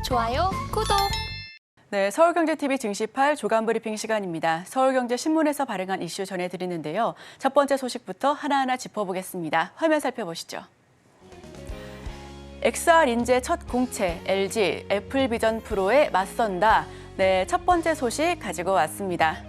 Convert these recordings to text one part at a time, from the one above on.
좋아요, 구독! 네, 서울경제TV 증시8 조간 브리핑 시간입니다. 서울경제신문에서 발행한 이슈 전해드리는데요. 첫 번째 소식부터 하나하나 짚어보겠습니다. 화면 살펴보시죠. XR 인재 첫 공채, LG, 애플비전 프로에 맞선다. 네, 첫 번째 소식 가지고 왔습니다.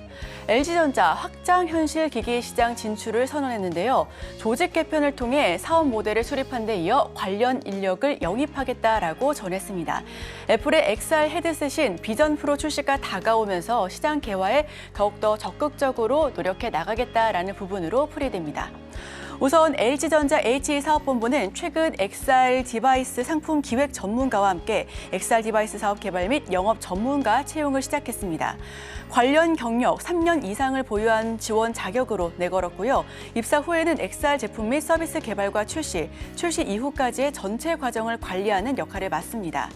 LG전자 확장 현실 기기 시장 진출을 선언했는데요. 조직 개편을 통해 사업 모델을 수립한 데 이어 관련 인력을 영입하겠다라고 전했습니다. 애플의 XR 헤드셋인 비전 프로 출시가 다가오면서 시장 개화에 더욱더 적극적으로 노력해 나가겠다라는 부분으로 풀이됩니다. 우선 LG전자 HE 사업본부는 최근 XR 디바이스 상품 기획 전문가와 함께 XR 디바이스 사업 개발 및 영업 전문가 채용을 시작했습니다. 관련 경력 3년 이상을 보유한 지원 자격으로 내걸었고요. 입사 후에는 XR 제품 및 서비스 개발과 출시 이후까지의 전체 과정을 관리하는 역할을 맡습니다.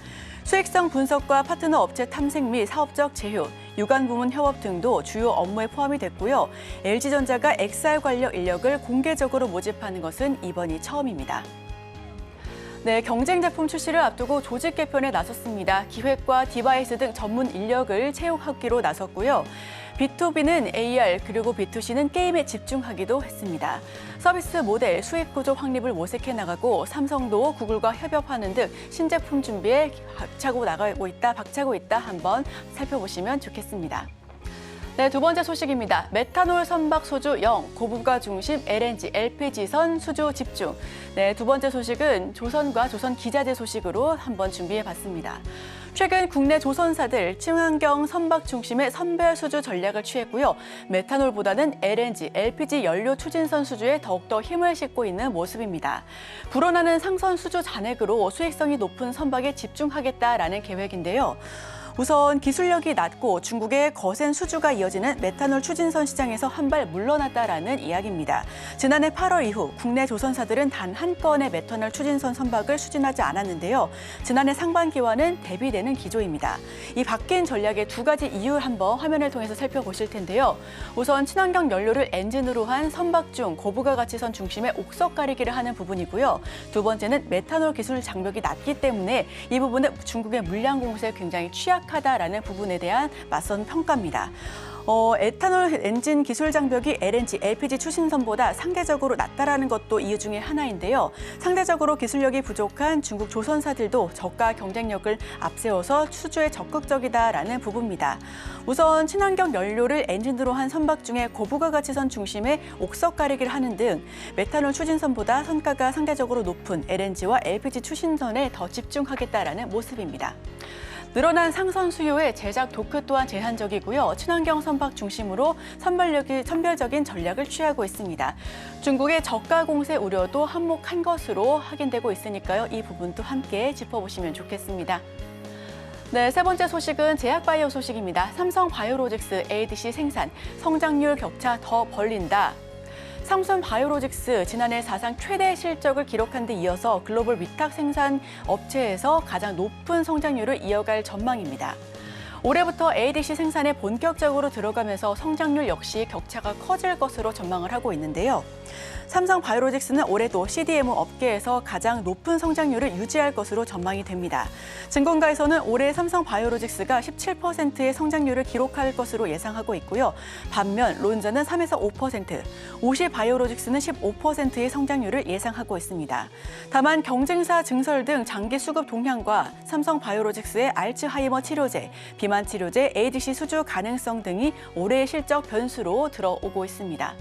수익성 분석과 파트너 업체 탐색 및 사업적 제휴, 유관 부문 협업 등도 주요 업무에 포함이 됐고요. LG전자가 XR 관련 인력을 공개적으로 모집하는 것은 이번이 처음입니다. 네, 경쟁 제품 출시를 앞두고 조직 개편에 나섰습니다. 기획과 디바이스 등 전문 인력을 채용하기로 나섰고요. B2B는 AR 그리고 B2C는 게임에 집중하기도 했습니다. 서비스 모델 수익 구조 확립을 모색해 나가고 삼성도 구글과 협업하는 등 신제품 준비에 박차고 있다 한번 살펴보시면 좋겠습니다. 네, 두 번째 소식입니다. 메탄올 선박 소주 0, 고부가 중심 LNG, LPG선 수주 집중. 네, 두 번째 소식은 조선과 조선기자재 소식으로 한번 준비해봤습니다. 최근 국내 조선사들 친환경 선박 중심의 선별 수주 전략을 취했고요. 메탄올보다는 LNG, LPG 연료 추진선 수주에 더욱더 힘을 싣고 있는 모습입니다. 불어나는 상선 수주 잔액으로 수익성이 높은 선박에 집중하겠다라는 계획인데요. 우선 기술력이 낮고 중국의 거센 수주가 이어지는 메탄올 추진선 시장에서 한 발 물러났다라는 이야기입니다. 지난해 8월 이후 국내 조선사들은 단 한 건의 메탄올 추진선 선박을 추진하지 않았는데요. 지난해 상반기와는 대비되는 기조입니다. 이 바뀐 전략의 두 가지 이유 한번 화면을 통해서 살펴보실 텐데요. 우선 친환경 연료를 엔진으로 한 선박 중 고부가 가치선 중심의 옥석 가리기를 하는 부분이고요. 두 번째는 메탄올 기술 장벽이 낮기 때문에 이 부분은 중국의 물량 공세에 굉장히 취약하다라는 부분에 대한 맞선 평가입니다. 에탄올 엔진 기술 장벽이 LNG, LPG 추진선보다 상대적으로 낮다라는 것도 이유 중에 하나인데요. 상대적으로 기술력이 부족한 중국 조선사들도 저가 경쟁력을 앞세워서 수주에 적극적이다라는 부분입니다. 우선 친환경 연료를 엔진으로 한 선박 중에 고부가 가치선 중심의 옥석 가리기를 하는 등 메탄올 추진선보다 선가가 상대적으로 높은 LNG와 LPG 추진선에 더 집중하겠다라는 모습입니다. 늘어난 상선 수요에 제작 도크 또한 제한적이고요. 친환경 선박 중심으로 선별적인 전략을 취하고 있습니다. 중국의 저가 공세 우려도 한몫한 것으로 확인되고 있으니까요. 이 부분도 함께 짚어보시면 좋겠습니다. 네, 세 번째 소식은 제약바이오 소식입니다. 삼성바이오로직스 ADC 생산, 성장률 격차 더 벌린다. 삼성바이오로직스 지난해 사상 최대 실적을 기록한 데 이어서 글로벌 위탁 생산 업체에서 가장 높은 성장률을 이어갈 전망입니다. 올해부터 ADC 생산에 본격적으로 들어가면서 성장률 역시 격차가 커질 것으로 전망을 하고 있는데요. 삼성바이오로직스는 올해도 CDMO 업계에서 가장 높은 성장률을 유지할 것으로 전망이 됩니다. 증권가에서는 올해 삼성바이오로직스가 17%의 성장률을 기록할 것으로 예상하고 있고요. 반면 론자는 3에서 5%, 오시바이오로직스는 15%의 성장률을 예상하고 있습니다. 다만 경쟁사 증설 등 장기 수급 동향과 삼성바이오로직스의 알츠하이머 치료제, 비만 치료제, ADC 수주 가능성 등이 올해의 실적 변수로 들어오고 있습니다.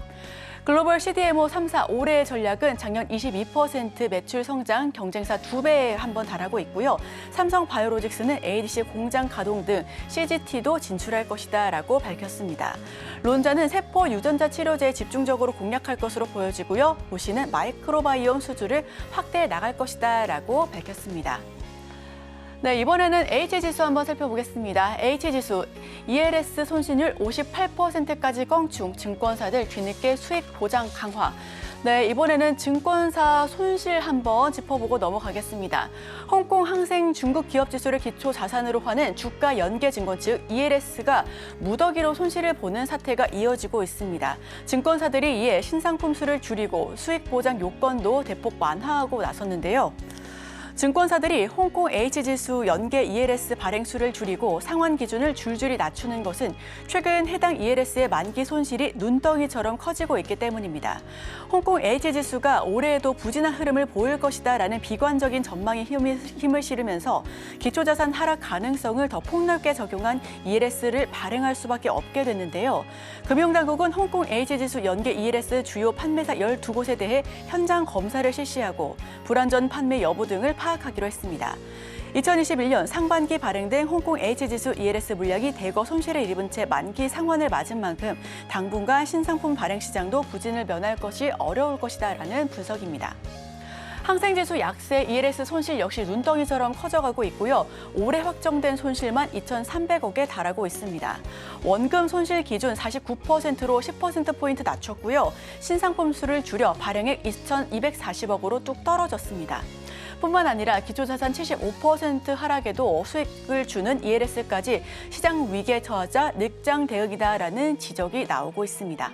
글로벌 CDMO 3사 올해의 전략은 작년 22% 매출 성장, 경쟁사 2배에 한번 달하고 있고요. 삼성바이오로직스는 ADC 공장 가동 등 CGT도 진출할 것이다라고 밝혔습니다. 론자는 세포 유전자 치료제에 집중적으로 공략할 것으로 보여지고요. 오시는 마이크로바이옴 수주를 확대해 나갈 것이다라고 밝혔습니다. 네, 이번에는 H지수 한번 살펴보겠습니다. H지수, ELS 손실률 58%까지 껑충, 증권사들 뒤늦게 수익 보장 강화. 네, 이번에는 증권사 손실 한번 짚어보고 넘어가겠습니다. 홍콩 항생 중국 기업 지수를 기초 자산으로 하는 주가 연계 증권 즉 ELS가 무더기로 손실을 보는 사태가 이어지고 있습니다. 증권사들이 이에 신상품 수를 줄이고 수익 보장 요건도 대폭 완화하고 나섰는데요. 증권사들이 홍콩 H지수 연계 ELS 발행수를 줄이고 상환 기준을 줄줄이 낮추는 것은 최근 해당 ELS의 만기 손실이 눈덩이처럼 커지고 있기 때문입니다. 홍콩 H지수가 올해에도 부진한 흐름을 보일 것이다라는 비관적인 전망에 힘을 실으면서 기초자산 하락 가능성을 더 폭넓게 적용한 ELS를 발행할 수밖에 없게 됐는데요. 금융당국은 홍콩 H지수 연계 ELS 주요 판매사 12곳에 대해 현장 검사를 실시하고 불안전 판매 여부 등을 파악하기로 했습니다. 2021년 상반기 발행된 홍콩 H지수 ELS 물량이 대거 손실을 입은 채 만기 상환을 맞은 만큼 당분간 신상품 발행 시장도 부진을 면할 것이 어려울 것이다라는 분석입니다. 항생지수 약세 ELS 손실 역시 눈덩이처럼 커져가고 있고요. 올해 확정된 손실만 2,300억에 달하고 있습니다. 원금 손실 기준 49%로 10%포인트 낮췄고요. 신상품 수를 줄여 발행액 2,240억으로 뚝 떨어졌습니다. 뿐만 아니라 기초자산 75% 하락에도 수익을 주는 ELS까지 시장 위기에 처하자 늑장 대응이다라는 지적이 나오고 있습니다.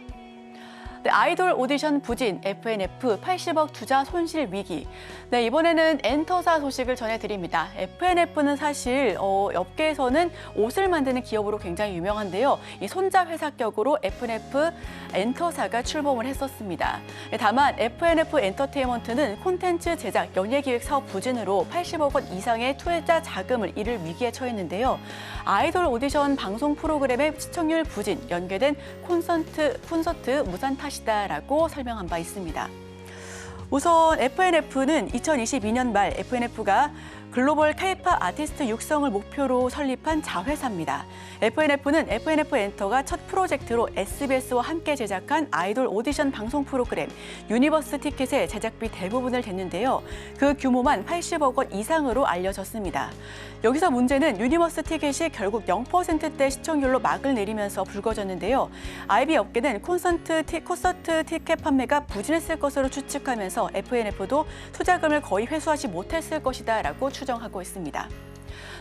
네, 아이돌 오디션 부진, FNF 80억 투자 손실 위기. 네, 이번에는 엔터사 소식을 전해드립니다. FNF는 사실 업계에서는 옷을 만드는 기업으로 굉장히 유명한데요. 이 손자 회사격으로 FNF 엔터사가 출범을 했었습니다. 네, 다만 FNF 엔터테인먼트는 콘텐츠 제작, 연예기획 사업 부진으로 80억 원 이상의 투자 자금을 잃을 위기에 처했는데요. 아이돌 오디션 방송 프로그램의 시청률 부진, 연계된 콘서트 무산 탓이다라고 설명한 바 있습니다. 우선 FNF는 2022년 말 FNF가 글로벌 K-팝 아티스트 육성을 목표로 설립한 자회사입니다. FNF는 FNF 엔터가 첫 프로젝트로 SBS와 함께 제작한 아이돌 오디션 방송 프로그램 유니버스 티켓의 제작비 대부분을 댔는데요. 그 규모만 80억 원 이상으로 알려졌습니다. 여기서 문제는 유니버스 티켓이 결국 0%대 시청률로 막을 내리면서 불거졌는데요. IB 업계는 콘서트 티켓 판매가 부진했을 것으로 추측하면서 FNF도 투자금을 거의 회수하지 못했을 것이다라고 추정하고 있습니다.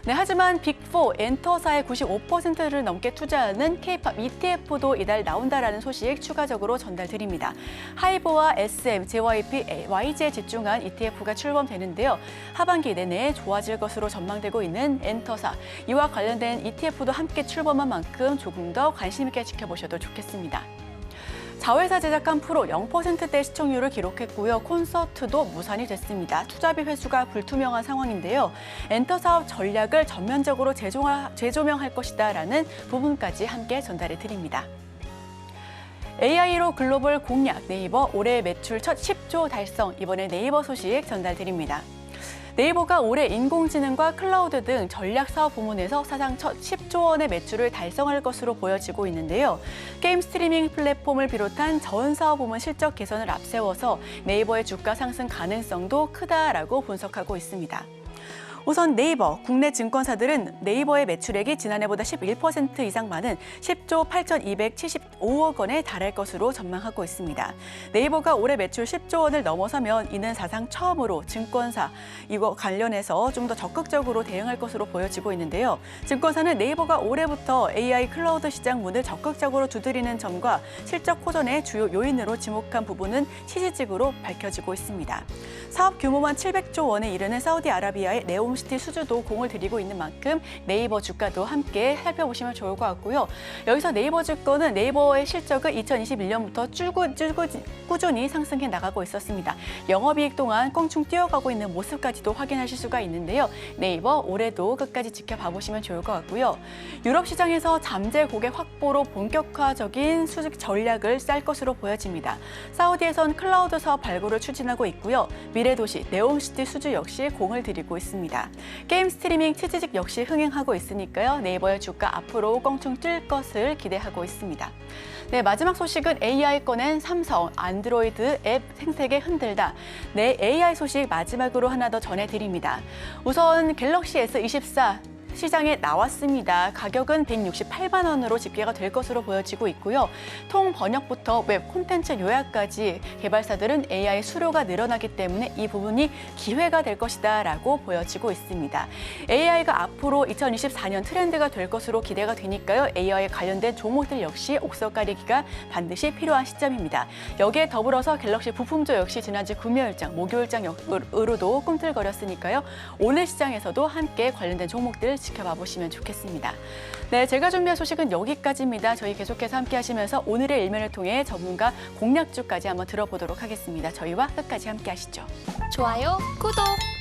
네, 하지만 빅4 엔터사의 95%를 넘게 투자하는 K-팝 ETF도 이달 나온다라는 소식 추가적으로 전달드립니다. 하이브와 SM, JYP, YG에 집중한 ETF가 출범되는데요. 하반기 내내 좋아질 것으로 전망되고 있는 엔터사, 이와 관련된 ETF도 함께 출범한 만큼 조금 더 관심 있게 지켜보셔도 좋겠습니다. 자회사 제작한 프로 0%대 시청률을 기록했고요. 콘서트도 무산이 됐습니다. 투자비 회수가 불투명한 상황인데요. 엔터 사업 전략을 전면적으로 재조명할 것이다라는 부분까지 함께 전달해 드립니다. AI로 글로벌 공략, 네이버 올해 매출 첫 10조 달성, 이번에 네이버 소식 전달드립니다. 네이버가 올해 인공지능과 클라우드 등 전략 사업 부문에서 사상 첫 10조 원의 매출을 달성할 것으로 보여지고 있는데요. 게임 스트리밍 플랫폼을 비롯한 전 사업 부문 실적 개선을 앞세워서 네이버의 주가 상승 가능성도 크다라고 분석하고 있습니다. 우선 네이버, 국내 증권사들은 네이버의 매출액이 지난해보다 11% 이상 많은 10조 8,275억 원에 달할 것으로 전망하고 있습니다. 네이버가 올해 매출 10조 원을 넘어서면 이는 사상 처음으로 증권사, 이거 관련해서 좀 더 적극적으로 대응할 것으로 보여지고 있는데요. 증권사는 네이버가 올해부터 AI 클라우드 시장 문을 적극적으로 두드리는 점과 실적 호전의 주요 요인으로 지목한 부분은 시지직으로 밝혀지고 있습니다. 사업 규모만 700조 원에 이르는 사우디아라비아의 네옴시티 수주도 공을 들이고 있는 만큼 네이버 주가도 함께 살펴보시면 좋을 것 같고요. 여기서 네이버 주가는 네이버의 실적은 2021년부터 꾸준히 상승해 나가고 있었습니다. 영업이익 동안 껑충 뛰어가고 있는 모습까지도 확인하실 수가 있는데요. 네이버 올해도 끝까지 지켜봐 보시면 좋을 것 같고요. 유럽 시장에서 잠재 고객 확보로 본격화적인 수직 전략을 짤 것으로 보여집니다. 사우디에선 클라우드 사업 발굴을 추진하고 있고요. 미래도시, 네옴시티 수주 역시 공을 들이고 있습니다. 게임 스트리밍 취지직 역시 흥행하고 있으니까요. 네이버의 주가 앞으로 껑충 뛸 것을 기대하고 있습니다. 네, 마지막 소식은 AI 꺼낸 삼성, 안드로이드 앱 생태계 흔들다. 네, AI 소식 마지막으로 하나 더 전해드립니다. 우선 갤럭시 S24 시장에 나왔습니다. 가격은 168만 원으로 집계가 될 것으로 보여지고 있고요. 통 번역부터 웹 콘텐츠 요약까지 개발사들은 AI 수요가 늘어나기 때문에 이 부분이 기회가 될 것이다라고 보여지고 있습니다. AI가 앞으로 2024년 트렌드가 될 것으로 기대가 되니까요. AI 관련된 종목들 역시 옥석 반드시 필요한 시점입니다. 여기에 더불어서 갤럭시 부품조 역시 지난주 금요일장, 목요일장으로도 꿈틀거렸으니까요. 오늘 시장에서도 함께 관련된 종목들 지켜봐 보시면 좋겠습니다. 네, 제가 준비한 소식은 여기까지입니다. 저희 계속해서 함께 하시면서 오늘의 일면을 통해 전문가 공략주까지 한번 들어보도록 하겠습니다. 저희와 끝까지 함께 하시죠. 좋아요, 구독!